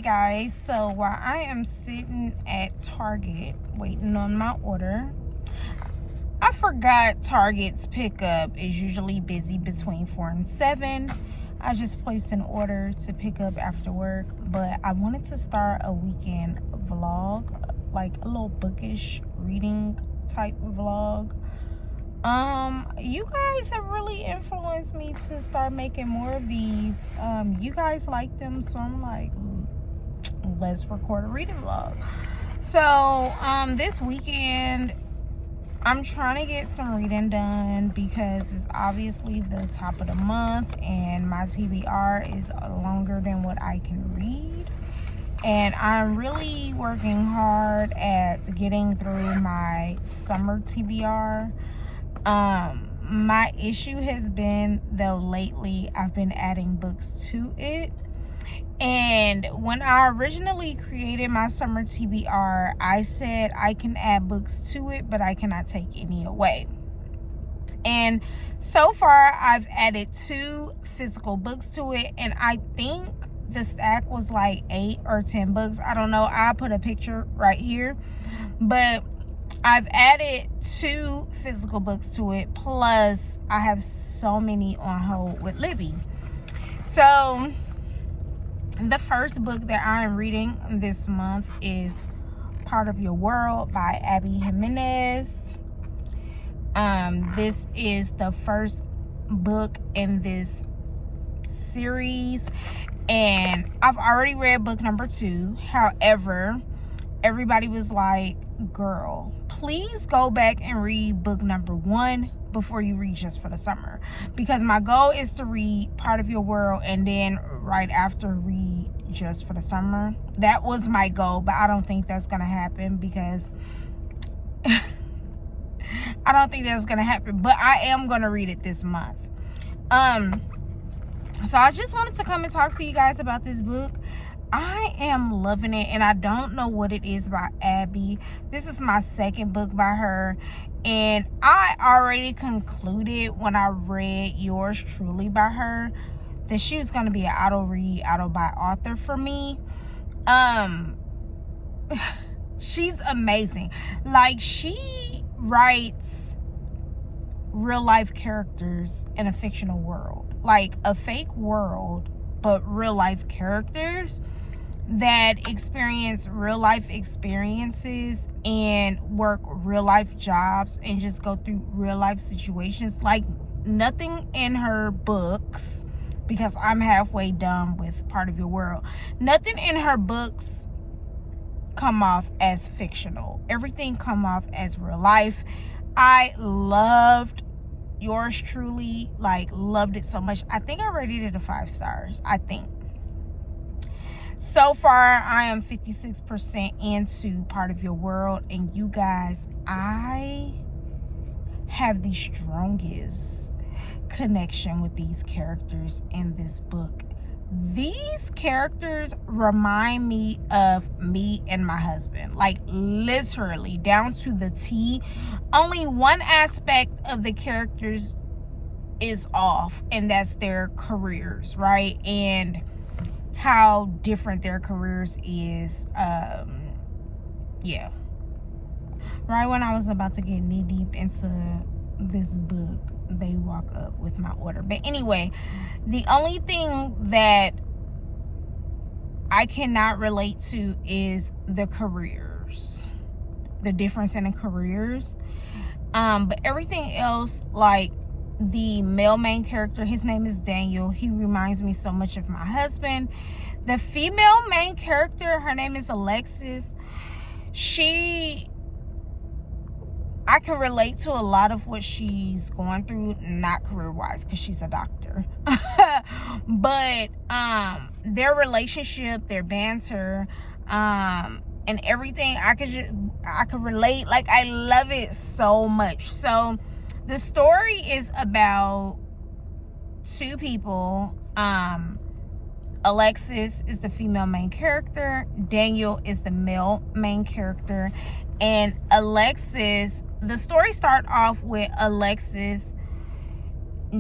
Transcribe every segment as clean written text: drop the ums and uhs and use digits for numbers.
guys, so while I am sitting at Target waiting on my order, I forgot Target's pickup is usually busy between 4 and 7. I just placed an order to pick up after work, but I wanted to start a weekend vlog, like a little bookish reading type vlog. You guys have really influenced me to start making more of these. You guys like them, so I'm like, let's record a reading vlog. So this weekend I'm trying to get some reading done because it's obviously the top of the month and my TBR is longer than what I can read, and I'm really working hard at getting through my summer TBR. My issue has been, though, lately I've been adding books to it. And when I originally created my summer TBR, I said I can add books to it, but I cannot take any away. And so far, I've added 2 physical books to it, and I think the stack was like 8 or 10 books. I don't know. I'll put a picture right here. But I've added 2 physical books to it, plus I have so many on hold with Libby. So the first book that I am reading this month is Part of Your World by Abby Jimenez. This is the first book in this series, and I've already read book number 2. However, everybody was like, girl, please go back and read book number 1 before you read Just for the Summer, because my goal is to read Part of Your World and then right after read Just for the Summer. That was my goal, but I don't think that's gonna happen because I don't think that's gonna happen, but I am gonna read it this month. So I just wanted to come and talk to you guys about this book. I am loving it, and I don't know what it is about Abby. This is my second book by her, and I already concluded when I read Yours Truly by her that she was going to be an auto buy author for me. She's amazing. Like, she writes real life characters in a fictional world, like a fake world, but real life characters that experience real life experiences and work real life jobs and just go through real life situations. Like, nothing in her books, because I'm halfway done with Part of Your World, nothing in her books come off as fictional. Everything come off as real life. I loved Yours Truly, like, loved it so much. I think I rated it a 5 stars. I think. So far, I am 56% into Part of Your World, and you guys, I have the strongest connection with these characters in this book. These characters remind me of me and my husband, like literally down to the T. Only one aspect of the characters is off, and that's their careers, right? And how different their careers is. Yeah. Right when I was about to get knee deep into this book, they walk up with my order. But anyway, the only thing that I cannot relate to is the careers, the difference in the careers. But everything else, like the male main character, his name is Daniel. He reminds me so much of my husband. The female main character, her name is Alexis. I can relate to a lot of what she's going through, not career-wise, because she's a doctor. But their relationship, their banter, and everything, I could relate. Like, I love it so much. So the story is about 2 people. Alexis is the female main character. Daniel is the male main character. And Alexis, the story starts off with Alexis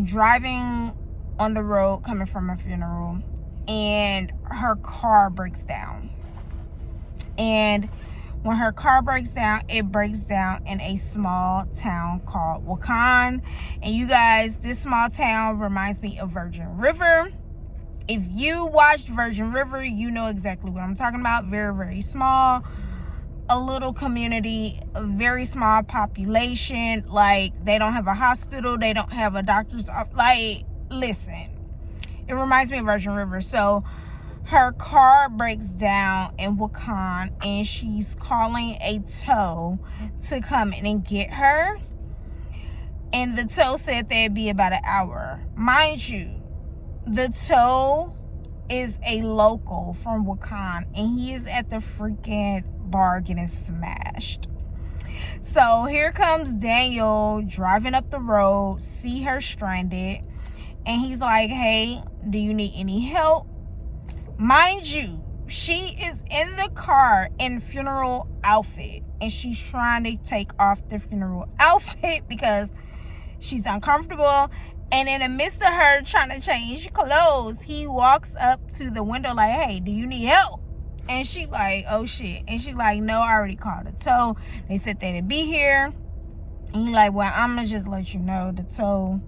driving on the road coming from a funeral, and her car breaks down. And when her car breaks down, it breaks down in a small town called Wakan. And you guys, this small town reminds me of Virgin River. If you watched Virgin River, you know exactly what I'm talking about. Very, very small. A little community, a very small population. Like, they don't have a hospital. They don't have a doctor's office. Like, listen. It reminds me of Virgin River. So, her car breaks down in Wakan, and she's calling a tow to come in and get her. And the tow said they'd be about an hour. Mind you, the tow is a local from Wakan, and he is at the freaking bar getting smashed. So here comes Daniel driving up the road, see her stranded, and he's like, hey, do you need any help? Mind you, she is in the car in funeral outfit, and she's trying to take off the funeral outfit because she's uncomfortable. And in the midst of her trying to change clothes, he walks up to the window like, hey, do you need help? And she like, oh shit. And she like, no, I already called a tow. They said they'd be here. And he like, well, I'm gonna just let you know the tow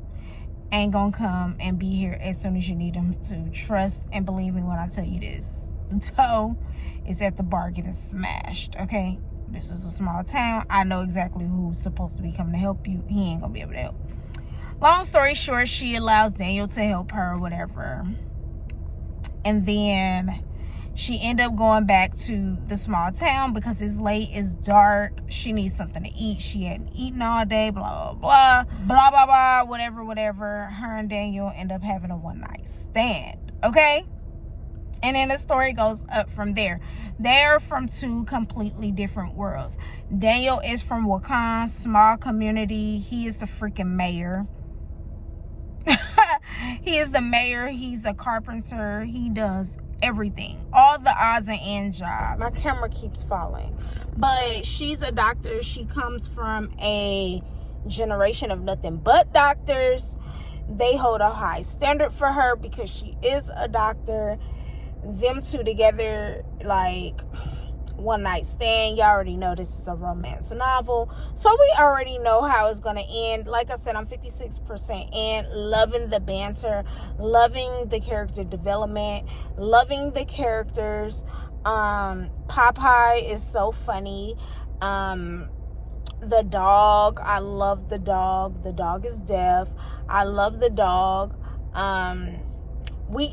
ain't gonna come and be here as soon as you need them. To trust and believe me when I tell you this. The tow is at the bar getting smashed, okay? This is a small town. I know exactly who's supposed to be coming to help you. He ain't gonna be able to help. Long story short, she allows Daniel to help her or whatever. And then she ended up going back to the small town because it's late, it's dark. She needs something to eat. She hadn't eaten all day, blah, blah, blah, blah, blah, blah, whatever. Her and Daniel end up having a one-night stand, okay? And then the story goes up from there. They're from two completely different worlds. Daniel is from Wakan, small community. He is the freaking mayor. He is the mayor. He's a carpenter. He does everything, all the odds and ends jobs. My camera keeps falling, but she's a doctor. She comes from a generation of nothing but doctors. They hold a high standard for her because she is a doctor. Them two together, like, one night stand. You already know this is a romance novel, so we already know how it's gonna end. Like I said, I'm 56% in, loving the banter, loving the character development, loving the characters. Popeye is so funny. The dog, I love the dog. The dog is deaf. I love the dog.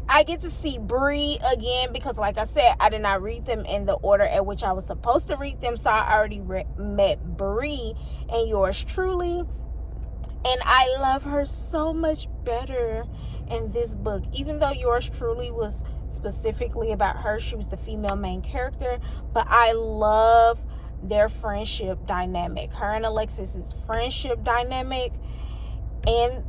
I get to see Bree again because, like I said, I did not read them in the order at which I was supposed to read them. So I already met Bree and yours truly. And I love her so much better in this book. Even though yours truly was specifically about her, she was the female main character. But I love their friendship dynamic. Her and Alexis's friendship dynamic. And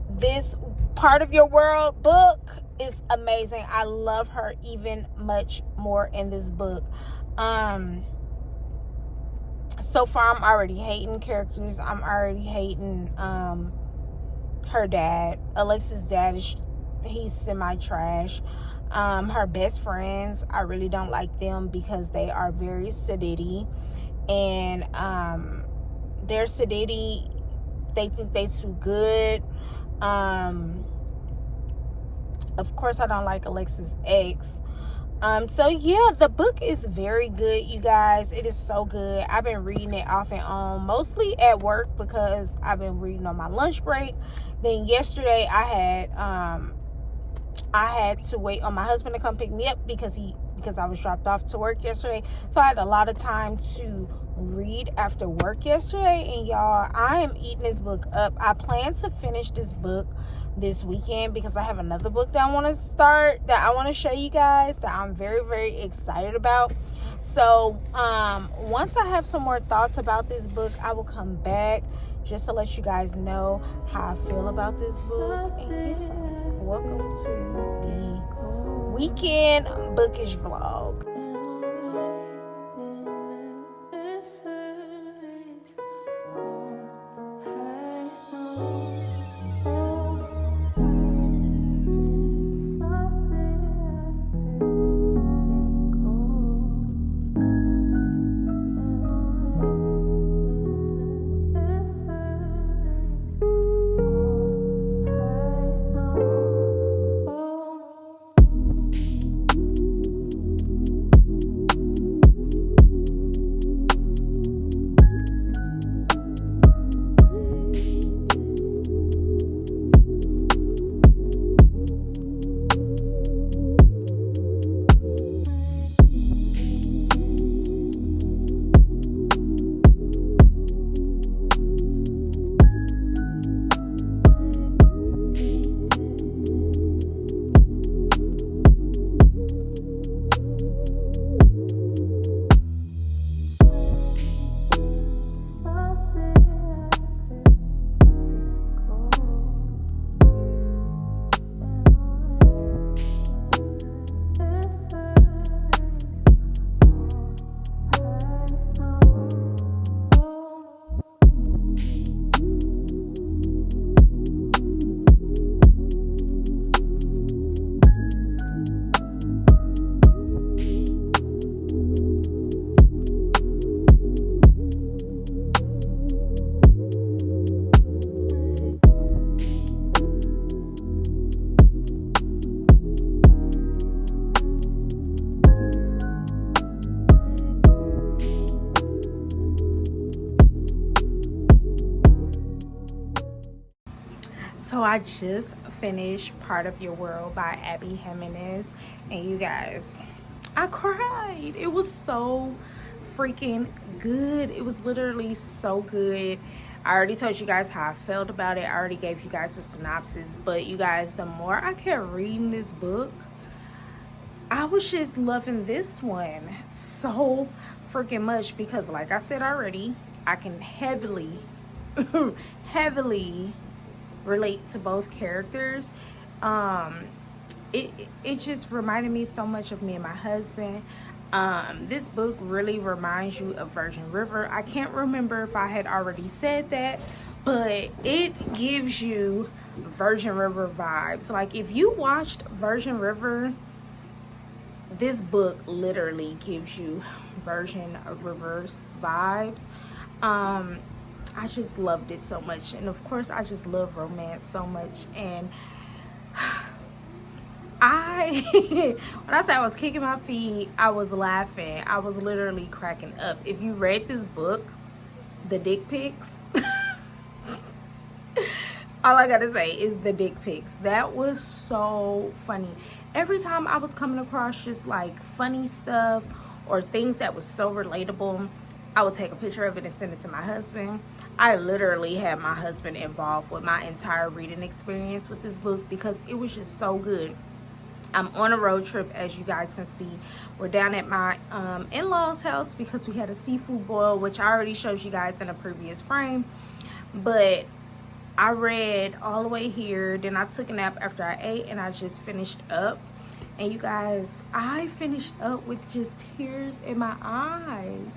this Part of Your World book is amazing. I love her even much more in this book. So far I'm already hating characters. I'm already hating her dad. Alexis' dad he's semi-trash. Her best friends, I really don't like them because they are very sedity, and their sedity, they think they too good. Of course, I don't like Alexis' ex. So yeah, the book is very good, you guys. It is so good. I've been reading it off and on, mostly at work because I've been reading on my lunch break. Then yesterday I had to wait on my husband to come pick me up because I was dropped off to work yesterday. So I had a lot of time to read after work yesterday. And y'all, I am eating this book up. I plan to finish this book this weekend because I have another book that I want to start, that I want to show you guys, that I'm very, very excited about. So once I have some more thoughts about this book, I will come back just to let you guys know how I feel about this book. And yeah, welcome to the weekend bookish vlog. So I just finished Part of Your World by Abby Jimenez, and you guys, I cried. It was so freaking good. It was literally so good. I already told you guys how I felt about it. I already gave you guys a synopsis, but you guys, the more I kept reading this book, I was just loving this one so freaking much because, like I said already, I can heavily heavily relate to both characters. It just reminded me so much of me and my husband. This book really reminds you of Virgin River. I can't remember if I had already said that, but it gives you Virgin River vibes. Like, if you watched Virgin River, this book literally gives you Virgin River's vibes. I just loved it so much, and of course I just love romance so much. And when I say I was kicking my feet, I was laughing. I was literally cracking up. If you read this book, the dick pics, all I gotta say is the dick pics. That was so funny. Every time I was coming across just like funny stuff or things that was so relatable, I would take a picture of it and send it to my husband. I literally had my husband involved with my entire reading experience with this book because it was just so good. I'm on a road trip, as you guys can see. We're down at my in-laws' house because we had a seafood boil, which I already showed you guys in a previous frame. But I read all the way here, then I took a nap after I ate, and I just finished up. And you guys, I finished up with just tears in my eyes.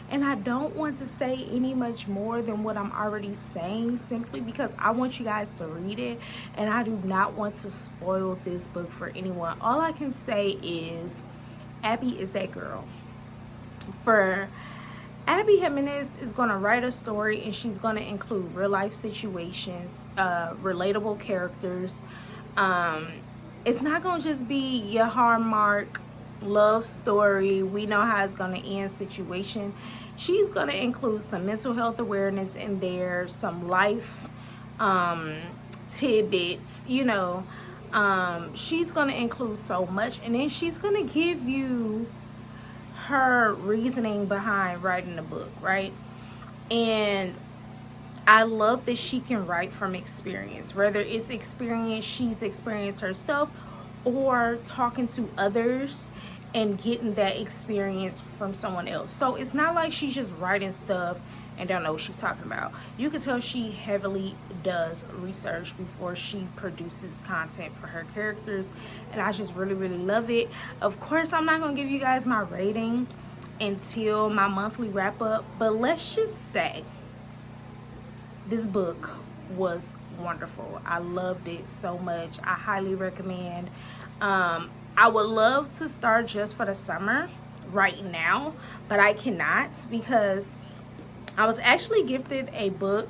And I don't want to say any much more than what I'm already saying, simply because I want you guys to read it, and I do not want to spoil this book for anyone. All I can say is Abby is that girl. For Abby Jimenez is going to write a story, and she's going to include real life situations, relatable characters. It's not going to just be your hallmark love story, we know how it's going to end situation. She's going to include some mental health awareness in there, some life tidbits, you know. She's going to include so much, and then she's going to give you her reasoning behind writing the book, right? And I love that she can write from experience, whether it's experience she's experienced herself or talking to others and getting that experience from someone else. So it's not like she's just writing stuff and don't know what she's talking about. You can tell she heavily does research before she produces content for her characters, and I just really, really love it. Of course, I'm not gonna give you guys my rating until my monthly wrap up, but let's just say this book was wonderful. I loved it so much. I highly recommend. I would love to start just for the summer right now, but I cannot because I was actually gifted a book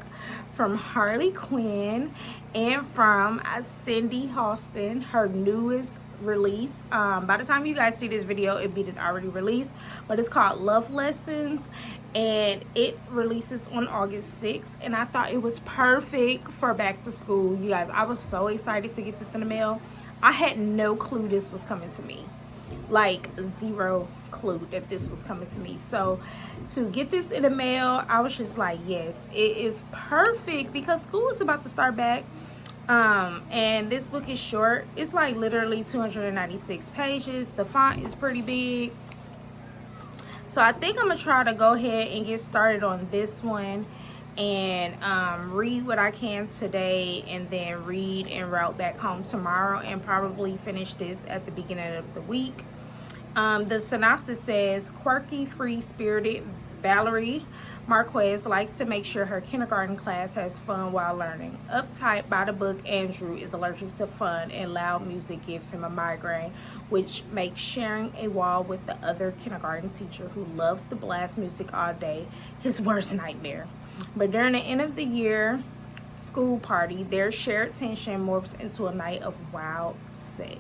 from Harley Quinn and from Cindy Halston, her newest release. By the time you guys see this video, it'll be already released, but it's called Love Lessons, and it releases on August 6th, and I thought it was perfect for back to school. You guys, I was so excited to get this in the mail. I had no clue this was coming to me, like zero clue that this was coming to me. So to get this in the mail, I was just like, yes, it is perfect because school is about to start back. And this book is short. It's like literally 296 pages. The font is pretty big. So I think I'm gonna try to go ahead and get started on this one and read what I can today, and then read and route back home tomorrow, and probably finish this at the beginning of the week. The synopsis says, quirky, free-spirited Valerie Marquez likes to make sure her kindergarten class has fun while learning. Uptight by the book, Andrew is allergic to fun, and loud music gives him a migraine, which makes sharing a wall with the other kindergarten teacher, who loves to blast music all day, his worst nightmare. But during the end of the year school party, their shared tension morphs into a night of wild sex,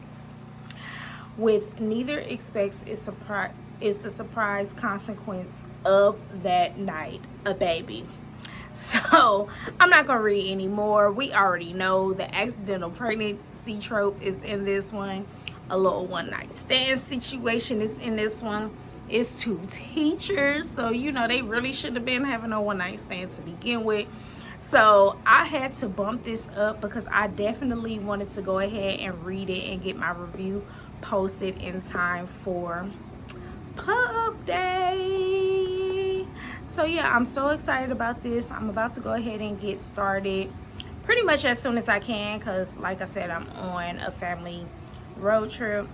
with neither expects is the surprise consequence of that night, a baby. So I'm not gonna read anymore. We already know the accidental pregnancy trope is in this one. A little one night stand situation is in this one. It's two teachers, so you know they really should have been having a one night stand to begin with. So I had to bump this up because I definitely wanted to go ahead and read it and get my review posted in time for pub day. So yeah, I'm so excited about this. I'm about to go ahead and get started pretty much as soon as I can, because like I said, I'm on a family road trip.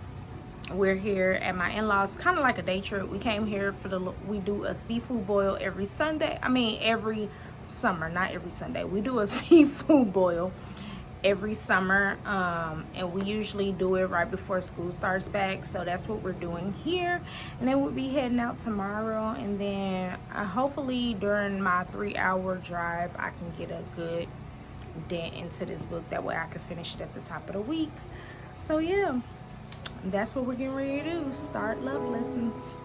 We're here at my in-laws, kind of like a day trip. We came here for we do a seafood boil every Sunday. I mean, every summer, not every Sunday. We do a seafood boil every summer, and we usually do it right before school starts back. So that's what we're doing here, and then we'll be heading out tomorrow, and then hopefully during my 3-hour drive I can get a good dent into this book. That way I can finish it at the top of the week. So yeah, that's what we're getting ready to do. Start love lessons.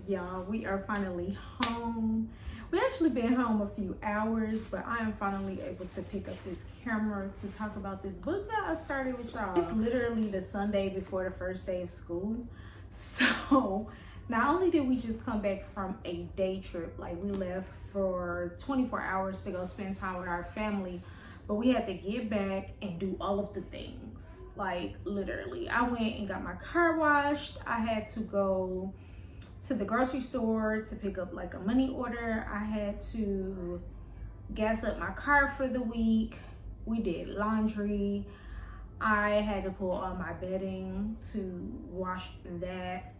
Y'all, we are finally home. We actually been home a few hours, but I am finally able to pick up this camera to talk about this book that I started with y'all. It's literally the Sunday before the first day of school. So not only did we just come back from a day trip, like we left for 24 hours to go spend time with our family, but we had to get back and do all of the things. Like literally, I went and got my car washed. I had to go to the grocery store to pick up like a money order. I had to gas up my car for the week. We did laundry. I had to pull all my bedding to wash that.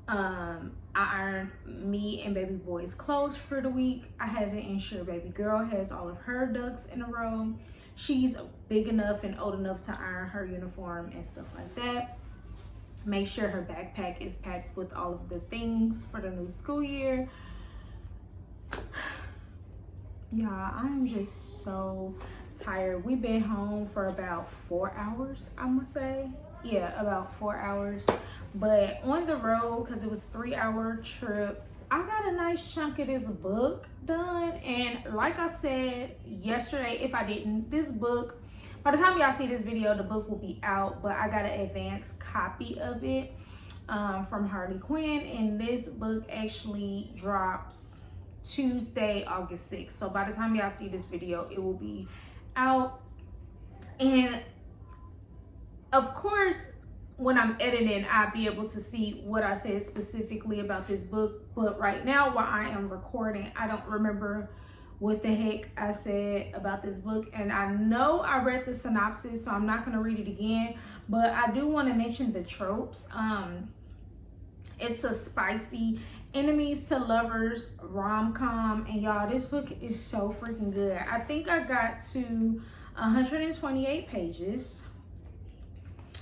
I ironed me and baby boy's clothes for the week. I had to ensure baby girl has all of her ducks in a row. She's big enough and old enough to iron her uniform and stuff like that. Make sure her backpack is packed with all of the things for the new school year. Yeah, I'm just so tired. We've been home for about 4 hours, I'm gonna say. Yeah, about 4 hours. But on the road, because it was a 3-hour trip, I got a nice chunk of this book done. And like I said yesterday, if I didn't, this book, by the time y'all see this video, the book will be out, but I got an advanced copy of it from Harley Quinn, and this book actually drops Tuesday, August 6th. So by the time y'all see this video, it will be out. And of course, when I'm editing, I'll be able to see what I said specifically about this book. But right now, while I am recording, I don't remember what the heck I said about this book. And I know I read the synopsis, so I'm not going to read it again. But I do want to mention the tropes. It's a spicy enemies to lovers rom-com. And y'all, this book is so freaking good. I think I got to 128 pages.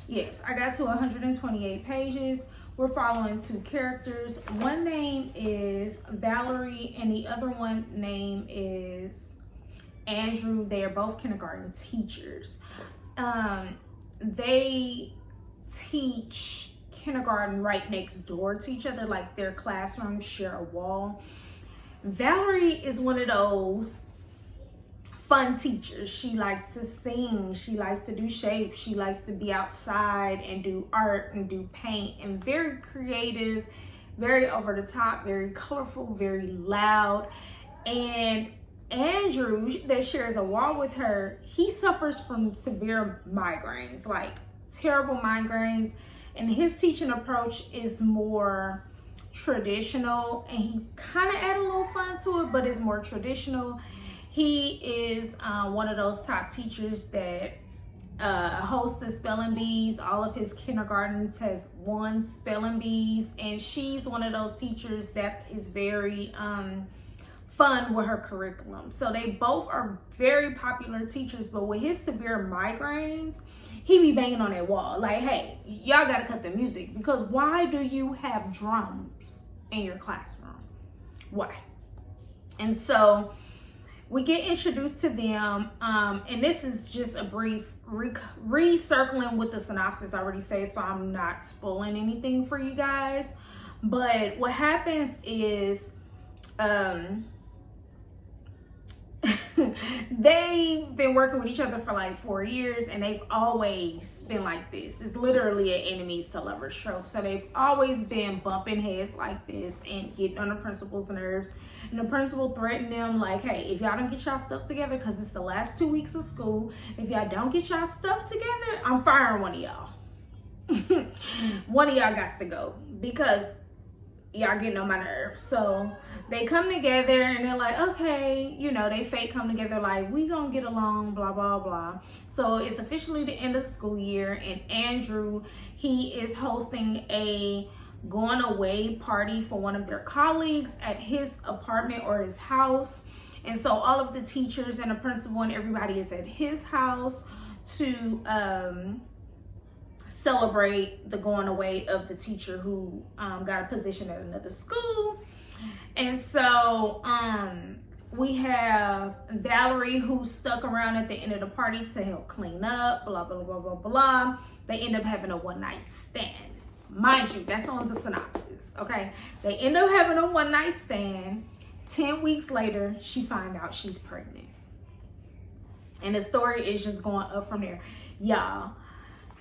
Yes, I got to 128 pages. We're following two characters. One name is Valerie and the other one name is Andrew. They are both kindergarten teachers. They teach kindergarten right next door to each other, like their classrooms share a wall. Valerie is one of those fun teachers. She likes to sing, she likes to do shapes, she likes to be outside and do art and do paint, and very creative, very over the top, very colorful, very loud. And Andrew, that shares a wall with her, he suffers from severe migraines, like terrible migraines, and his teaching approach is more traditional, and he kind of add a little fun to it, but it's more traditional. He is one of those top teachers that hosts the spelling bees. All of his kindergartens has won spelling bees, and she's one of those teachers that is very fun with her curriculum. So they both are very popular teachers, but with his severe migraines, he be banging on that wall like, hey, y'all gotta cut the music, because why do you have drums in your classroom? Why? And so we get introduced to them, and this is just a brief recircling with the synopsis I already say, so I'm not spoiling anything for you guys. But what happens is they've been working with each other for like 4 years, and they've always been like this. It's literally an enemies to lovers trope. So they've always been bumping heads like this and getting on the principal's nerves. And the principal threatened them like, hey, if y'all don't get y'all stuff together, because it's the last 2 weeks of school, if y'all don't get y'all stuff together, I'm firing one of y'all. One of y'all got to go, because y'all getting on my nerves. So they come together and they're like, okay, you know, they fake come together like, we gonna get along, blah, blah, blah. So it's officially the end of the school year, and Andrew, he is hosting a going away party for one of their colleagues at his apartment or his house. And so all of the teachers and the principal and everybody is at his house to celebrate the going away of the teacher who got a position at another school. And so we have Valerie, who's stuck around at the end of the party to help clean up, blah, blah, blah, blah, blah. They end up having a one-night stand. Mind you, that's on the synopsis, okay? They end up having a one-night stand. 10 weeks later, she finds out she's pregnant. And the story is just going up from there. Y'all,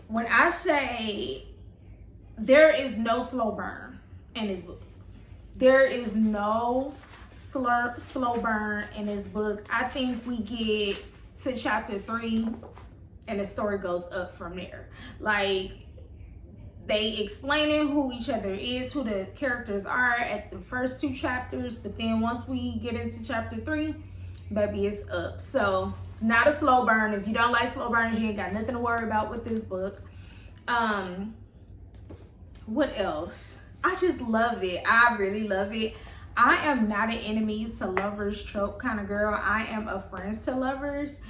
when I say there is no slow burn in this book, there is no slow burn in this book. I think we get to chapter 3 and the story goes up from there. Like, they explaining who each other is, who the characters are at the first 2 chapters, but then once we get into chapter 3, baby, it's up. So it's not a slow burn. If you don't like slow burns, you ain't got nothing to worry about with this book. What else? I just love it. I really love it. I am not an enemies to lovers trope kind of girl. I am a friends to lovers.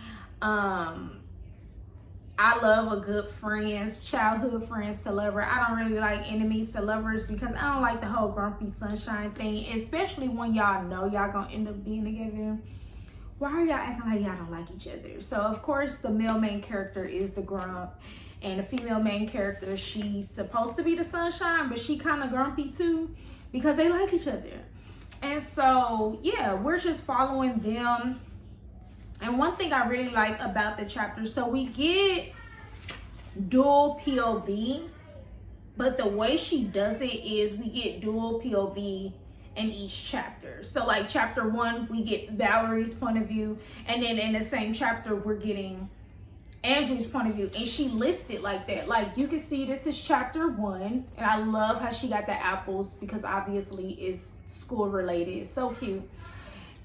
I love a good friends, childhood friends to lover. I don't really like enemies to lovers, because I don't like the whole grumpy sunshine thing, especially when y'all know y'all gonna end up being together. Why are y'all acting like y'all don't like each other? So of course the male main character is the grump, and the female main character, she's supposed to be the sunshine, but she kind of grumpy too, because they like each other. And so yeah, we're just following them. And one thing I really like about the chapter, so we get dual POV, but the way she does it is we get dual POV in each chapter. So like chapter 1, we get Valerie's point of view, and then in the same chapter, we're getting Andrew's point of view, and she lists it like that. Like, you can see this is chapter 1, and I love how she got the apples, because obviously it's school related. It's so cute.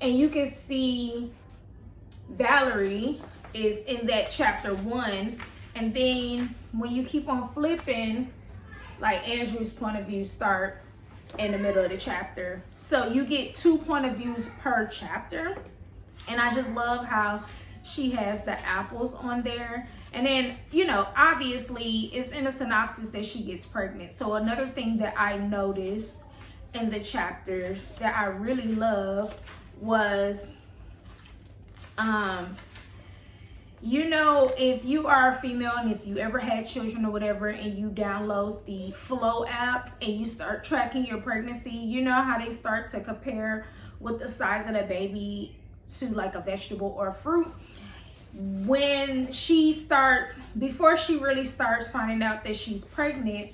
And you can see Valerie is in that chapter 1, and then when you keep on flipping, like Andrew's point of view start in the middle of the chapter. So you get 2 point of views per chapter, and I just love how she has the apples on there. And then, you know, obviously it's in the synopsis that she gets pregnant. So another thing that I noticed in the chapters that I really love was you know, if you are a female and if you ever had children or whatever, and you download the Flow app and you start tracking your pregnancy, you know how they start to compare with the size of the baby to like a vegetable or a fruit. When she starts, before she really starts finding out that she's pregnant,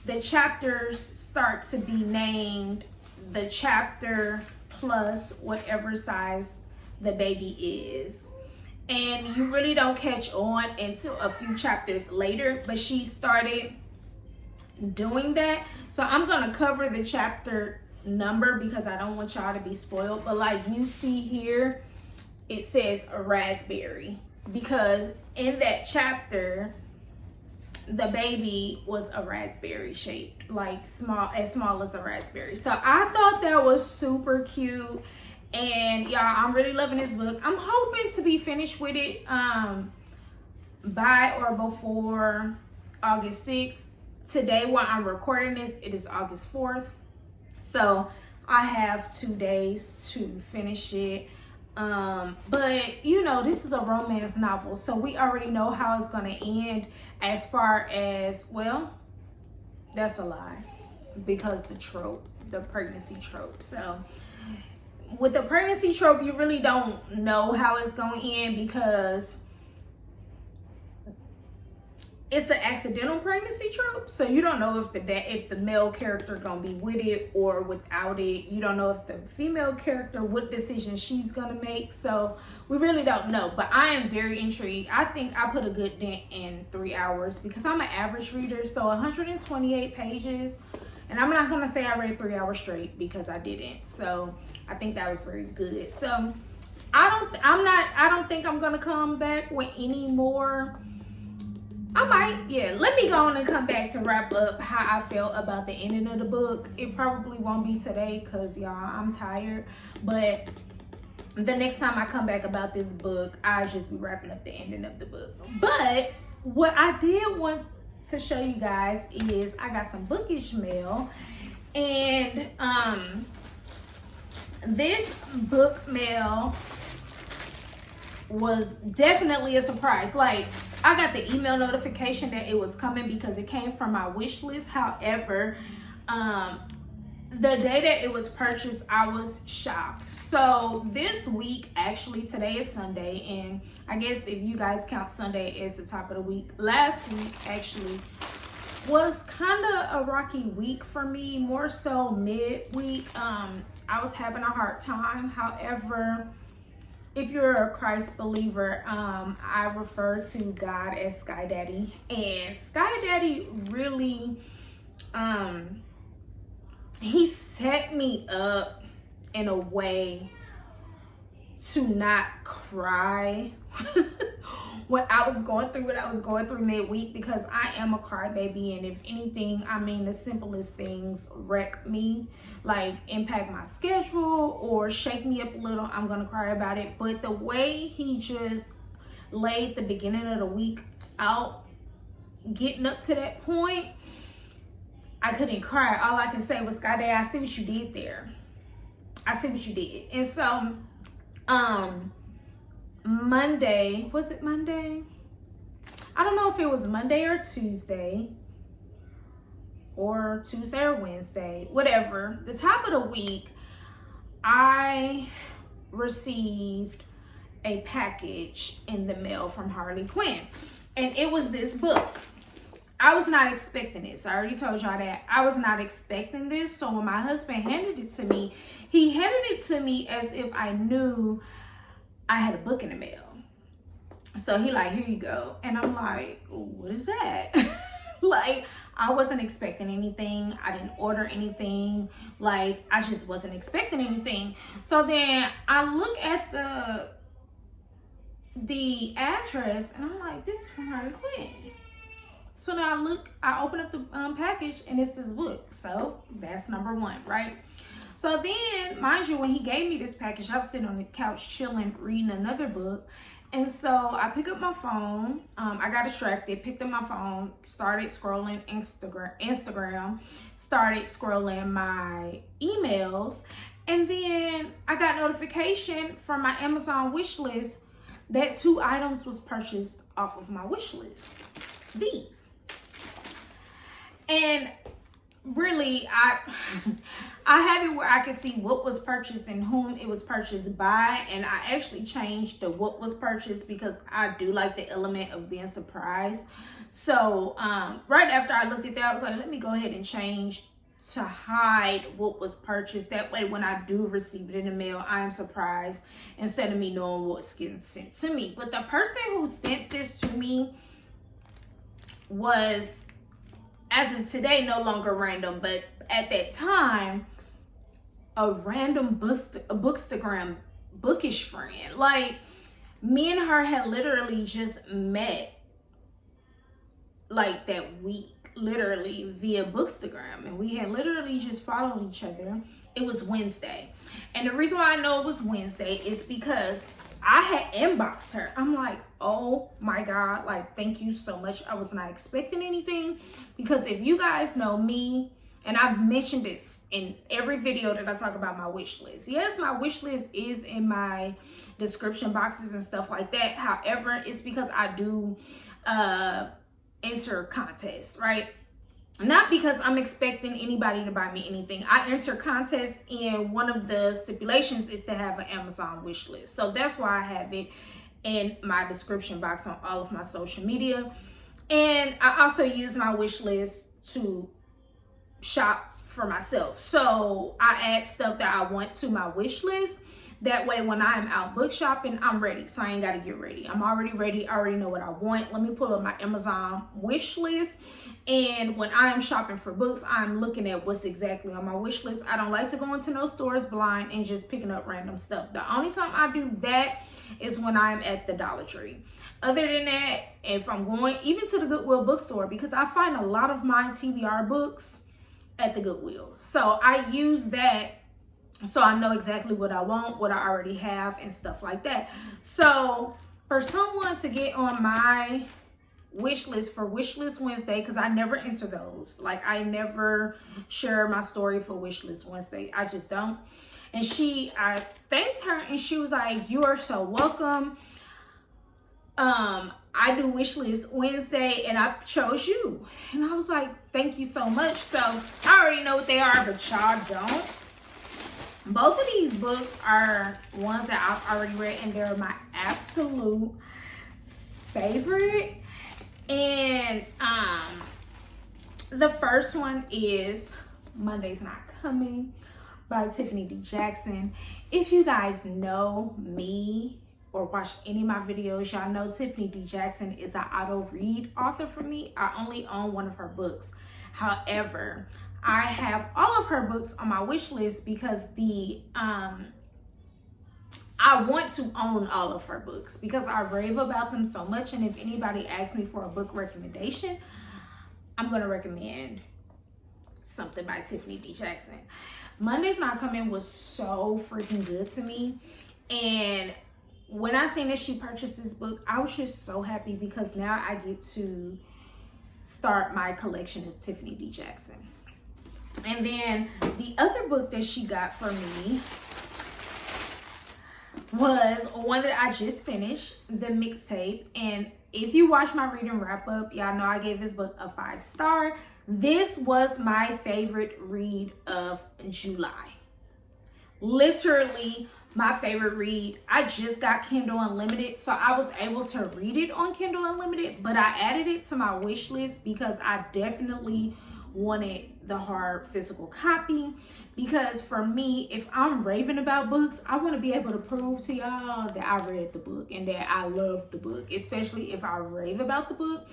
the chapters start to be named the chapter plus whatever size the baby is. And you really don't catch on until a few chapters later, but she started doing that. So I'm gonna cover the chapter number because I don't want y'all to be spoiled. But like you see here, it says a raspberry, because in that chapter the baby was a raspberry shaped, like as small as a raspberry. So I thought that was super cute. And y'all, I'm really loving this book. I'm hoping to be finished with it by or before August 6th. Today, while I'm recording this, it is August 4th. So I have 2 days to finish it. But you know, this is a romance novel, so we already know how it's gonna end. As far as, well, that's a lie, because the pregnancy trope. So with the pregnancy trope, you really don't know how it's gonna end, because it's an accidental pregnancy trope. So you don't know if the male character gonna be with it or without it. You don't know if the female character, what decision she's gonna make. So we really don't know, but I am very intrigued. I think I put a good dent in 3 hours, because I'm an average reader. So 128 pages, and I'm not gonna say I read 3 hours straight, because I didn't. So I think that was very good. So I don't think I'm gonna come back with any more. I might, yeah. Let me go on and come back to wrap up how I felt about the ending of the book. It probably won't be today, because y'all, I'm tired. But the next time I come back about this book, I'll just be wrapping up the ending of the book. But what I did want to show you guys is I got some Bookish mail. And this book mail was definitely a surprise. Like, I got the email notification that it was coming because it came from my wish list. However, the day that it was purchased, I was shocked. So this week, actually, today is Sunday, and I guess if you guys count Sunday as the top of the week, last week actually was kind of a rocky week for me, more so midweek. I was having a hard time. However, if you're a Christ believer, I refer to God as Sky Daddy. And Sky Daddy really, he set me up in a way to not cry when I was going through what I was going through midweek, because I am a crybaby, and if anything, I mean, the simplest things wreck me, like impact my schedule or shake me up a little, I'm gonna cry about it. But the way he just laid the beginning of the week out, getting up to that point, I couldn't cry. All I can say was, God, I see what you did there. I see what you did. And so Monday, was it Monday? I don't know if it was Monday or Tuesday or Wednesday, whatever. The top of the week, I received a package in the mail from Harley Quinn, and it was this book. I was not expecting this. I already told y'all that. I was not expecting this. So when my husband handed it to me, he handed it to me as if I knew I had a book in the mail. So he like, here you go. And I'm like, what is that? Like, I wasn't expecting anything. I didn't order anything. Like, I just wasn't expecting anything. So then I look at the address, and I'm like, this is from Harley Quinn. So now I open up the package, and it's this book. So that's number one, right? So then, mind you, when he gave me this package, I was sitting on the couch chilling, reading another book. And so I pick up my phone. I got distracted, picked up my phone, started scrolling Instagram, started scrolling my emails. And then I got notification from my Amazon wish list that 2 items was purchased off of my wish list. These. And really, I have it where I can see what was purchased and whom it was purchased by, and I actually changed the what was purchased because I do like the element of being surprised. So right after I looked at that, I was like, let me go ahead and change to hide what was purchased. That way, when I do receive it in the mail, I am surprised instead of me knowing what's getting sent to me. But the person who sent this to me was, as of today, no longer random, but at that time, a random bookstagram Bookish friend. Like, me and her had literally just met like that week, literally via Bookstagram, and we had literally just followed each other. It was Wednesday, and the reason why I know it was Wednesday is because I had inboxed her. I'm like, oh my God, like, thank you so much. I was not expecting anything, because if you guys know me, and I've mentioned this in every video that I talk about my wish list. Yes, my wish list is in my description boxes and stuff like that. However, it's because I do enter contests, right? Not because I'm expecting anybody to buy me anything. I enter contests, and one of the stipulations is to have an Amazon wish list. So that's why I have it in my description box on all of my social media. And I also use my wish list to shop for myself. So I add stuff that I want to my wish list. That way, when I'm out book shopping, I'm ready. So I ain't got to get ready. I'm already ready. I already know what I want. Let me pull up my Amazon wish list. And when I am shopping for books, I'm looking at what's exactly on my wish list. I don't like to go into no stores blind and just picking up random stuff. The only time I do that is when I'm at the Dollar Tree. Other than that, if I'm going even to the Goodwill bookstore, because I find a lot of my TBR books at the Goodwill. So I use that so I know exactly what I want, what I already have, and stuff like that. So for someone to get on my wish list for Wish List Wednesday, because I never enter those. Like, I never share my story for Wish List Wednesday. I just don't. And I thanked her, and she was like, you are so welcome. I do Wish List Wednesday, and I chose you. And I was like, thank you so much. So I already know what they are, but y'all don't. Both of these books are ones that I've already read, and they're my absolute favorite. And the first one is Monday's Not Coming by Tiffany D. Jackson. If you guys know me or watched any of my videos, y'all know Tiffany D. Jackson is an auto read author for me. I only own one of her books. However, I have all of her books on my wish list because I want to own all of her books because I rave about them so much. And if anybody asks me for a book recommendation, I'm going to recommend something by Tiffany D. Jackson. Monday's Not Coming was so freaking good to me. And when I seen that she purchased this book, I was just so happy because now I get to start my collection of Tiffany D. Jackson. And then the other book that she got for me was one that I just finished, The Mixtape. And if you watch my reading wrap up, y'all know I gave this book a 5-star. This was my favorite read of July. Literally my favorite read. I just got Kindle Unlimited, so I was able to read it on Kindle Unlimited, but I added it to my wish list because I definitely wanted the hard physical copy. Because for me, if I'm raving about books, I want to be able to prove to y'all that I read the book and that I love the book, especially if I rave about the book.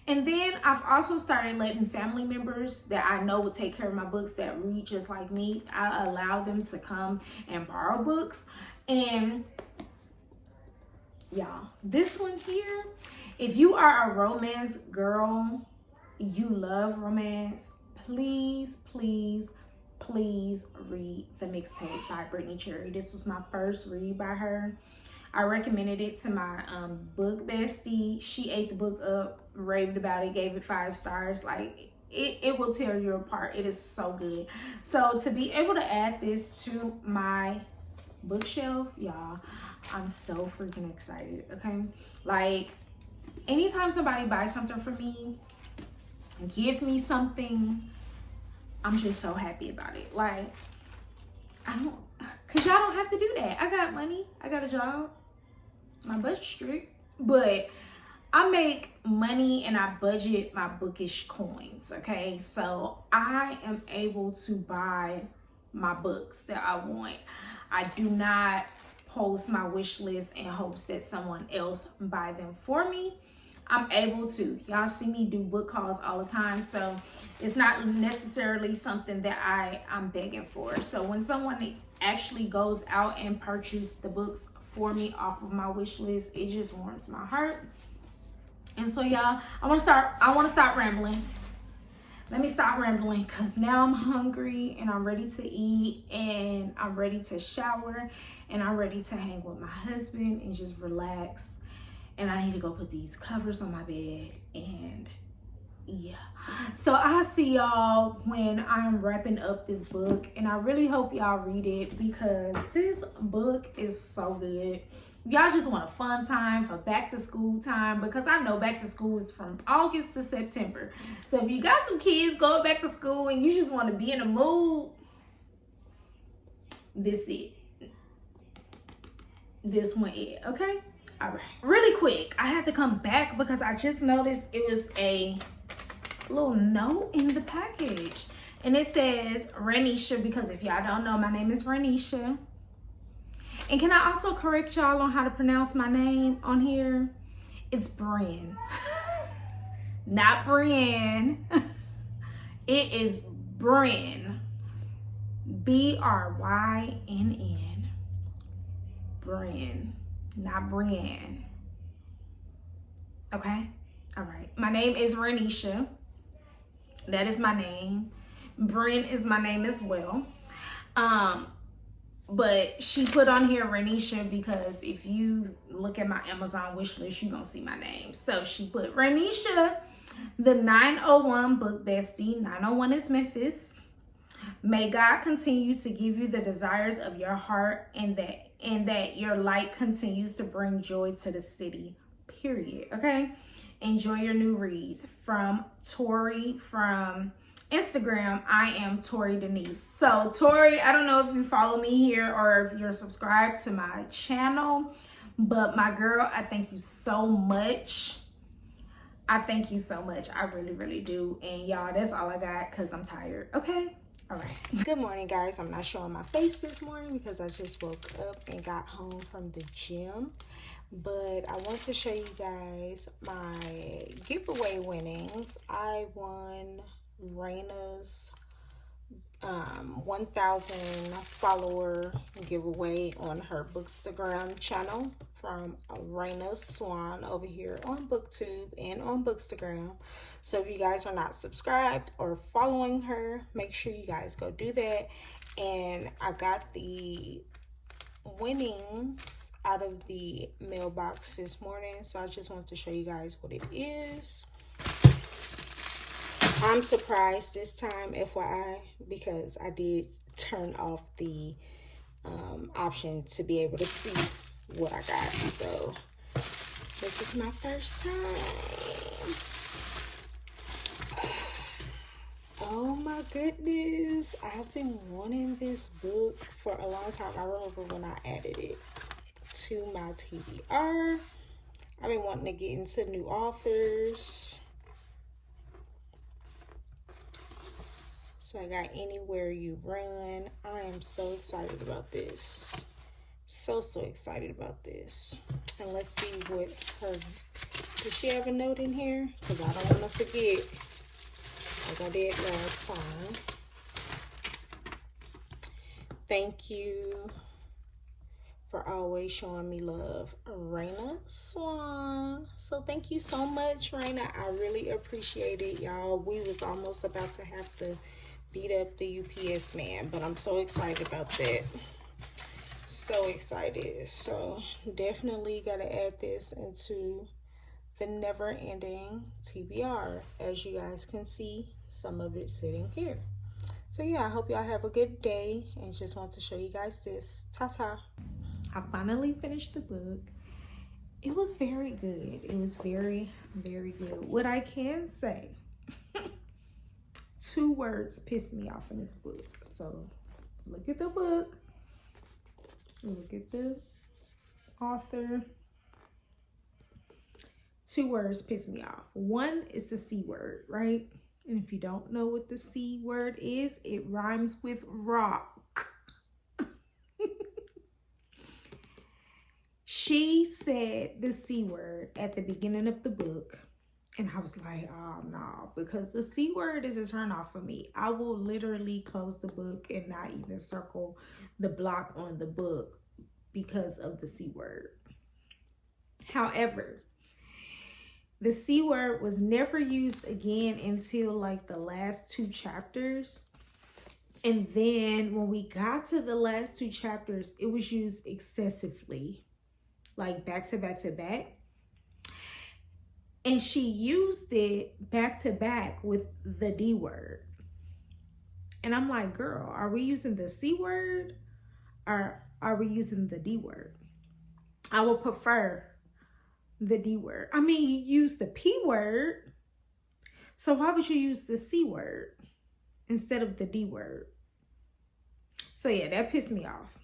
And then I've also started letting family members that I know would take care of my books that read just like me, I allow them to come and borrow books. And y'all, this one here, if you are a romance girl, you love romance, please, please, please read The Mixtape by Brittany Cherry. This was my first read by her. I recommended it to my book bestie. She ate the book up, raved about it, gave it 5 stars. Like, it will tear you apart. It is so good. So to be able to add this to my bookshelf, y'all, I'm so freaking excited, okay? Like, anytime somebody buys something for me, give me something, I'm just so happy about it. Like, cause y'all don't have to do that. I got money, I got a job, my budget's strict, but I make money and I budget my Bookish coins, okay? So I am able to buy my books that I want. I do not post my wish list in hopes that someone else buy them for me. I'm able to. Y'all see me do book calls all the time, so it's not necessarily something that I'm begging for. So when someone actually goes out and purchase the books for me off of my wish list, it just warms my heart. And so y'all, I want to stop rambling. Let me stop rambling, because now I'm hungry and I'm ready to eat and I'm ready to shower and I'm ready to hang with my husband and just relax. And I need to go put these covers on my bed, and yeah. So I'll see y'all when I'm wrapping up this book, and I really hope y'all read it, because this book is so good. Y'all just want a fun time for back to school time, because I know back to school is from August to September. So if you got some kids going back to school and you just want to be in a mood, this one is okay. All right, really quick, I had to come back because I just noticed it was a little note in the package, and it says Renisha, because if y'all don't know, my name is Renisha. And can I also correct y'all on how to pronounce my name on here? It's Bryn. Not Brienne. It is Bryn. Brynn. Bryn. Not Brienne. Okay? All right. My name is Renisha. That is my name. Bryn is my name as well. But she put on here Renisha because if you look at my Amazon wish list, you're going to see my name. So she put Renisha, the 901 book bestie. 901 is Memphis. May God continue to give you the desires of your heart, and that your light continues to bring joy to the city. Period. Okay? Enjoy your new reads. From Tori from Instagram, I am Tori Denise. So Tori, I don't know if you follow me here or if you're subscribed to my channel, but my girl, I thank you so much. I thank you so much. I really, really do. And y'all, that's all I got because I'm tired. Okay? All right. Good morning, guys. I'm not showing my face this morning because I just woke up and got home from the gym. But I want to show you guys my giveaway winnings. I won Raina's 1,000 follower giveaway on her Bookstagram channel from Raina Swan over here on BookTube and on Bookstagram. So if you guys are not subscribed or following her, make sure you guys go do that. And I got the winnings out of the mailbox this morning, so I just want to show you guys what it is. I'm surprised this time, FYI, because I did turn off the option to be able to see what I got. So this is my first time. Oh my goodness, I've been wanting this book for a long time. I remember when I added it to my TBR. I've been wanting to get into new authors. So I got Anywhere You Run. I am so excited about this. So excited about this. And let's see what her, does she have a note in here? Because I don't want to forget, like I did last time. Thank you for always showing me love, Raina Swan. So thank you so much, Raina. I really appreciate it, y'all. We was almost about to have to beat up the UPS man, but I'm so excited about that. So excited. So definitely got to add this into the never ending TBR. As you guys can see, some of it sitting here. So yeah, I hope y'all have a good day, and just want to show you guys this. Ta-ta. I finally finished the book. It was very good. It was very, very good. What I can say, 2 words pissed me off in this book. So look at the book. Look at the author. 2 words piss me off. One is the C word, right? And if you don't know what the C word is, it rhymes with rock. She said the C word at the beginning of the book, and I was like, oh no, because the C word is a turn off for me. I will literally close the book and not even circle the block on the book because of the C word. However, the C word was never used again until like the last 2 chapters. And then when we got to the last 2 chapters, it was used excessively, like back to back to back. And she used it back to back with the D word. And I'm like, girl, are we using the C word or are we using the D word? I would prefer the D word. I mean, you use the P word. So why would you use the C word instead of the D word? So yeah, that pissed me off.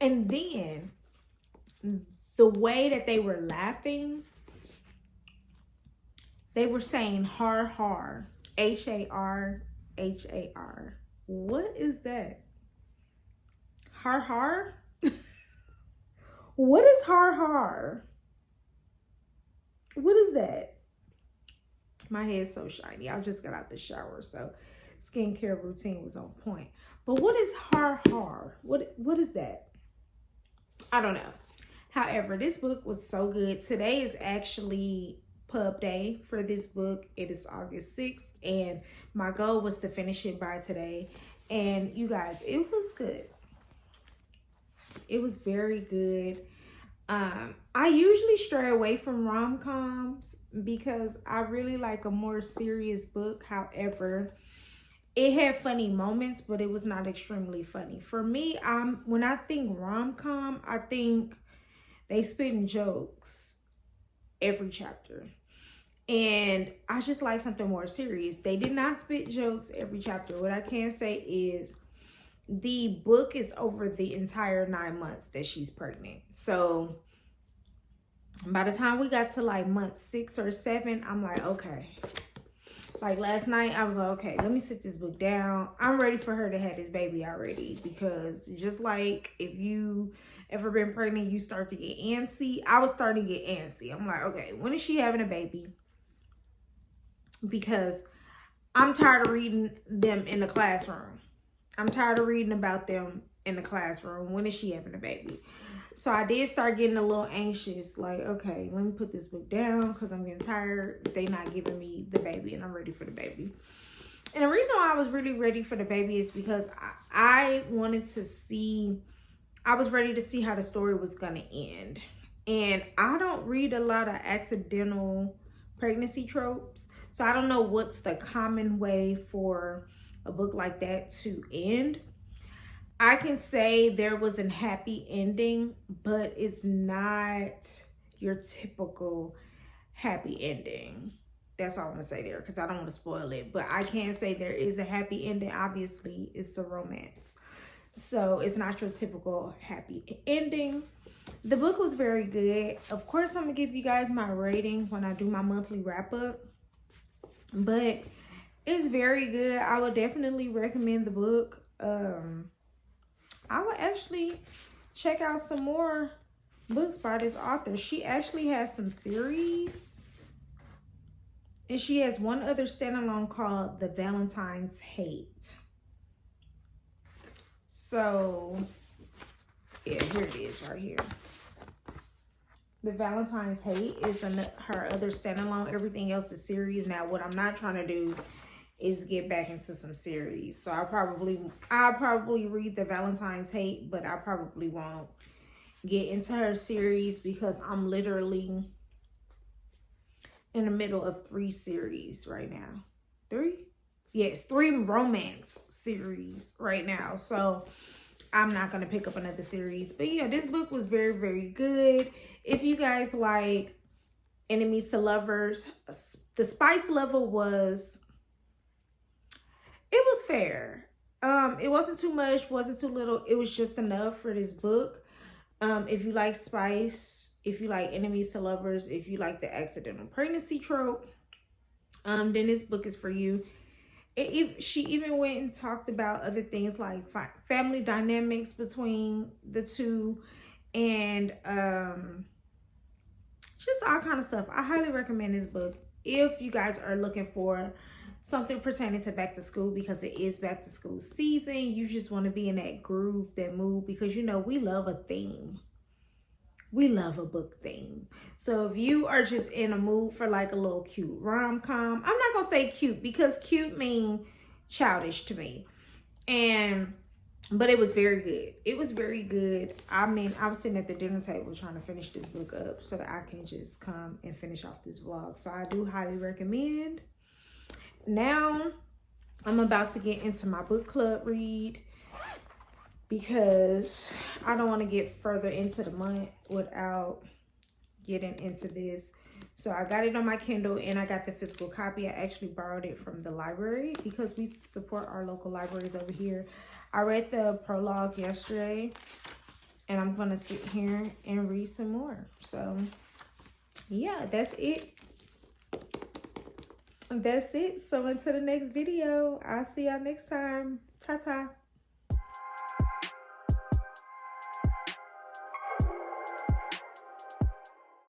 And then the way that they were laughing, they were saying har har, H-A-R, H-A-R. What is that? Har har? What is har har? What is that? My hair's so shiny. I just got out the shower, so skincare routine was on point. But what is har har? What is that? I don't know. However, this book was so good. Today is actually pub day for this book. It is August 6th, and my goal was to finish it by today. And you guys, it was good. It was very good. I usually stray away from rom-coms because I really like a more serious book. However, it had funny moments, but it was not extremely funny. For me, when I think rom-com, I think they spitting jokes every chapter. And I just like something more serious. They did not spit jokes every chapter. What I can say is the book is over the entire 9 months that she's pregnant. So by the time we got to like month 6 or 7, I'm like, okay. Like last night, I was like, okay, let me sit this book down. I'm ready for her to have this baby already. Because just like if you ever been pregnant, you start to get antsy. I was starting to get antsy. I'm like, okay, when is she having a baby? Because I'm tired of reading them in the classroom. I'm tired of reading about them in the classroom. When is she having a baby? So I did start getting a little anxious. Like, okay, let me put this book down because I'm getting tired. They not giving me the baby and I'm ready for the baby. And the reason why I was really ready for the baby is because I wanted to see, I was ready to see how the story was going to end. And I don't read a lot of accidental pregnancy tropes. So I don't know what's the common way for a book like that to end. I can say there was a happy ending, but it's not your typical happy ending. That's all I'm gonna say there because I don't want to spoil it. But I can say there is a happy ending. Obviously, it's a romance. So it's not your typical happy ending. The book was very good. Of course, I'm gonna give you guys my rating when I do my monthly wrap up. But it's very good. I would definitely recommend the book. I would actually check out some more books by this author. She actually has some series. And she has one other standalone called The Valentine's Hate. So, yeah, here it is right here. The Valentine's Hate is her other standalone. Everything else is series. Now, what I'm not trying to do is get back into some series. So I'll probably read The Valentine's Hate, but I probably won't get into her series because I'm literally in the middle of 3 series right now. 3? Yes, 3 romance series right now. So I'm not going to pick up another series. But yeah, this book was very, very good. If you guys like enemies to lovers, the spice level was... it was fair. It wasn't too much, wasn't too little. It was just enough for this book. If you like spice, if you like enemies to lovers, if you like the accidental pregnancy trope, then this book is for you. She even went and talked about other things like family dynamics between the two and just all kind of stuff. I highly recommend this book if you guys are looking for something pertaining to back to school, because it is back to school season. You just want to be in that groove, that mood, because you know we love a theme. We love a book theme. So if you are just in a mood for like a little cute rom-com, I'm not gonna say cute because cute means childish to me. But it was very good. It was very good. I mean, I was sitting at the dinner table trying to finish this book up so that I can just come and finish off this vlog. So I do highly recommend. Now I'm about to get into my book club read, because I don't want to get further into the month without getting into this. So I got it on my Kindle and I got the physical copy. I actually borrowed it from the library because we support our local libraries over here. I read the prologue yesterday and I'm going to sit here and read some more. So yeah, that's it. That's it. So until the next video, I'll see y'all next time. Ta-ta.